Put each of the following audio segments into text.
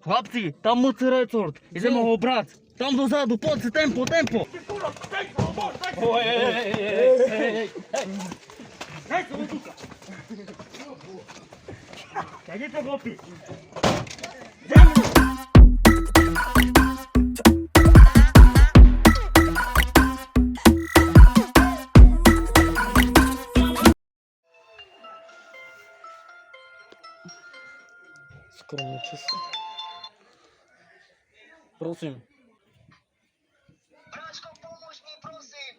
Chlapci, tam moci resort. Ideme ho brať. Tam dozadu, poďte, tempo, tempo. Hej. Hej, to tu. Tak je to chlapi. Skromne číslo. Prosím. Bračko, pomôž mi, prosím.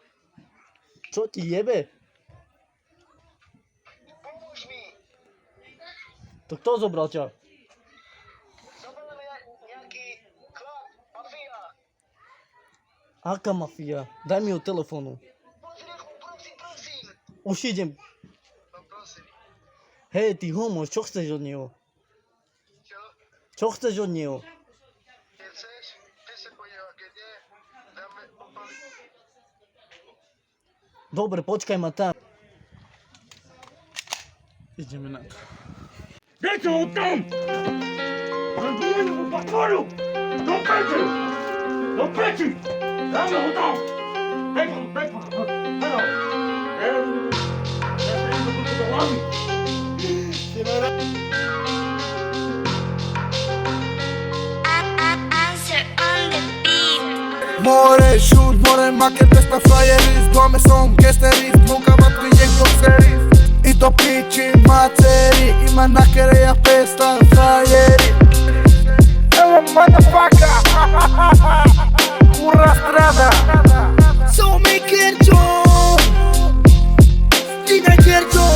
Čo ti jebe? Pomôž mi. To kto zobral ťa? Zobral mi nejaký chlap, mafia. Aká mafia? Daj mi ho telefónu. Pozri ho, prosím. Už idem. No prosím. Hej, ty homo, čo chceš od neho? Čo? Čo chceš od neho? Keď chceš, ty sa po neho, keď nie, dáme opaliť. Dobre, počkaj ma tam. Ideme na to. Dajte ho tam! Rozbijeme ho patvoru! Do peči! Do peči! Dáme ho tam! Daj ho, Halo! Ja to do hlavy! More shoot, more maker, testa frajeris. Doame som gesteris, nunca va prije boxeris. I to piči maceri, ima nakere ja pesta frajeri. Evo motherfucker, kurra strada. So mi kerčo, stíňaj kerčo.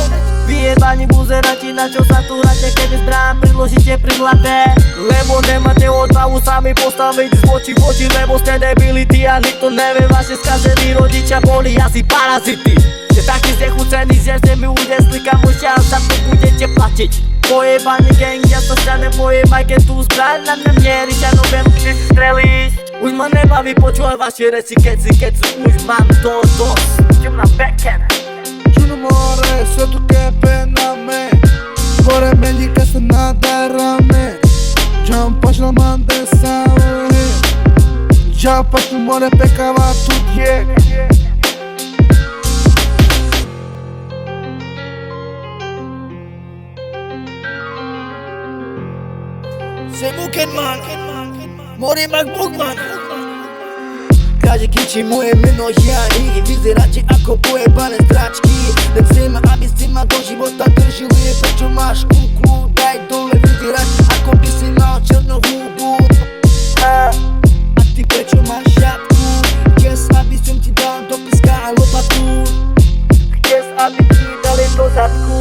Vyjebani buzeranti, na čo sa tu hráte, keď zbrán priložíte pri hlave? Lebo nemáte odvahu sami postaviť z voči v oči, lebo ste debility a nikto nevie vaše skazení rodičia boli asi parazity. Ste takí znechucení, že ste mi unesli kamošia a za to budete platiť. Pojebaný gang, ja sa ťa nebojím, aj keď tu zbraň na mňa mieríš, ja no viem, kde si strelíš. Už ma nebaví počúvať vaše reči, keď už mám to dosť. Idem na backend. More, sve tu kepe na me. More meni kad se nadara me. Jumpaš la mande sawe. Jumpaš tu more pekava tu je. Se Mukenman, More Magmugman. Kaže kiči moje meno ja i vyzeráte ako pojebané stračky. Len chceme, aby si ma do života držili. Prečo máš kuklu, daj dole, vyzeráš ako by si mal černú hubu. A ty prečo máš šatku? Chceš, aby som ti dal do píska a lopatu? Chceš, aby ti dali do zadku?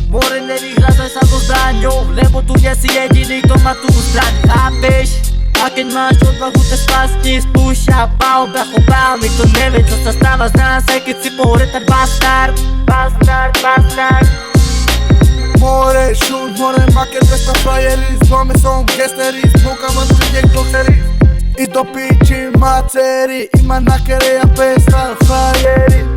More, nevyhľadaj sa so zbraňou, lebo tu nie si jediný, kto má tú zbraň, chápeš? A keď máš odvahu, te spasti spúšťa pau, bracho pau. Nikto nevie, čo sa stáva z nás, aj keď si pohretať bastard. More shoot, more maker, testa frajeris. Doame som gesteris, nunca va prije boxeris. I to piči maceri, ima nakere ja pesta frajeri.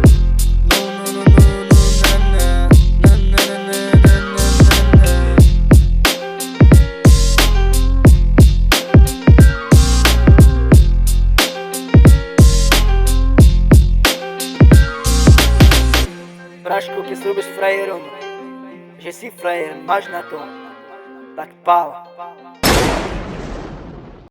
Braško, keď slúbiš frajerom, že si frajer, máš na to, tak pál.